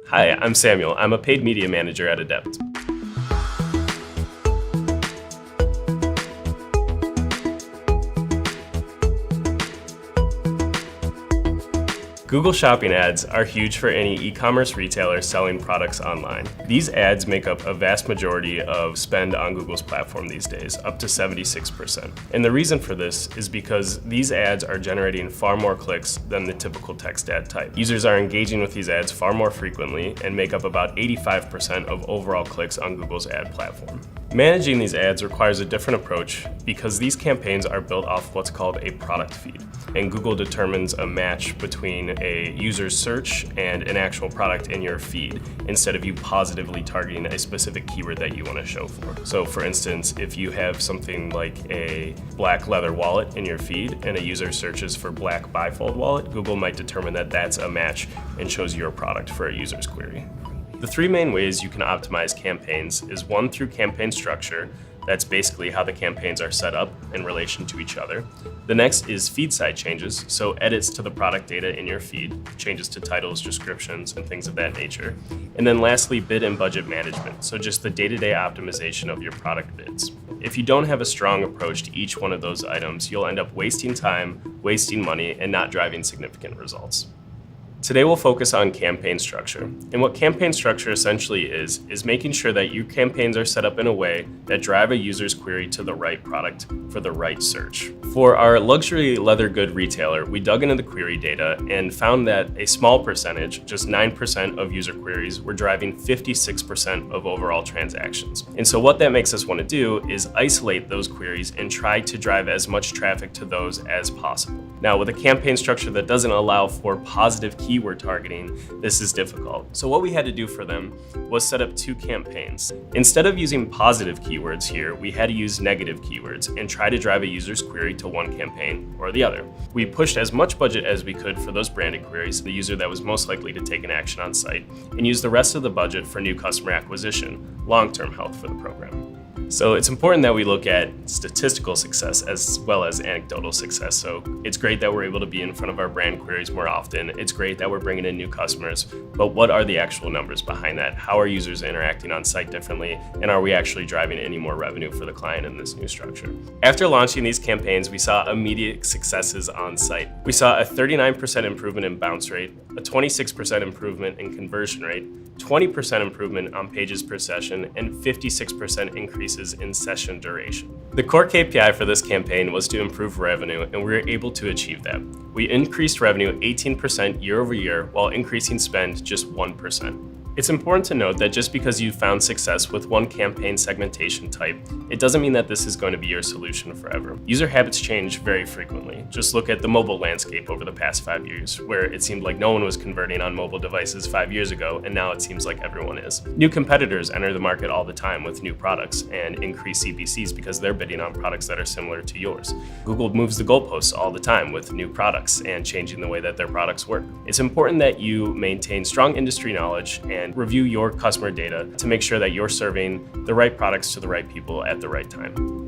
Hi, I'm Samuel. I'm a paid media manager at Adept. Google Shopping ads are huge for any e-commerce retailer selling products online. These ads make up a vast majority of spend on Google's platform these days, up to 76%. And the reason for this is because these ads are generating far more clicks than the typical text ad type. Users are engaging with these ads far more frequently and make up about 85% of overall clicks on Google's ad platform. Managing these ads requires a different approach because these campaigns are built off what's called a product feed, and Google determines a match between a user's search and an actual product in your feed instead of you positively targeting a specific keyword that you want to show for. So for instance, if you have something like a black leather wallet in your feed and a user searches for black bifold wallet, Google might determine that that's a match and shows your product for a user's query. The three main ways you can optimize campaigns is one, through campaign structure. That's basically how the campaigns are set up in relation to each other. The next is feed side changes, so edits to the product data in your feed, changes to titles, descriptions, and things of that nature. And then lastly, bid and budget management, so just the day-to-day optimization of your product bids. If you don't have a strong approach to each one of those items, you'll end up wasting time, wasting money, and not driving significant results. Today we'll focus on campaign structure. And what campaign structure essentially is making sure that your campaigns are set up in a way that drive a user's query to the right product for the right search. For our luxury leather good retailer, we dug into the query data and found that a small percentage, just 9% of user queries, were driving 56% of overall transactions. And so what that makes us want to do is isolate those queries and try to drive as much traffic to those as possible. Now, with a campaign structure that doesn't allow for positive keyword targeting, this is difficult. So what we had to do for them was set up two campaigns. Instead of using positive keywords here, we had to use negative keywords and try to drive a user's query to one campaign or the other. We pushed as much budget as we could for those branded queries, the user that was most likely to take an action on site, and used the rest of the budget for new customer acquisition, long-term health for the program. So it's important that we look at statistical success as well as anecdotal success. So it's great that we're able to be in front of our brand queries more often. It's great that we're bringing in new customers, but what are the actual numbers behind that? How are users interacting on site differently? And are we actually driving any more revenue for the client in this new structure? After launching these campaigns, we saw immediate successes on site. We saw a 39% improvement in bounce rate, a 26% improvement in conversion rate, 20% improvement on pages per session, and 56% increases in session duration. The core KPI for this campaign was to improve revenue, and we were able to achieve that. We increased revenue 18% year over year while increasing spend just 1%. It's important to note that just because you found success with one campaign segmentation type, it doesn't mean that this is going to be your solution forever. User habits change very frequently. Just look at the mobile landscape over the past 5 years, where it seemed like no one was converting on mobile devices 5 years ago, and now it seems like everyone is. New competitors enter the market all the time with new products and increase CPCs because they're bidding on products that are similar to yours. Google moves the goalposts all the time with new products and changing the way that their products work. It's important that you maintain strong industry knowledge and review your customer data to make sure that you're serving the right products to the right people at the right time.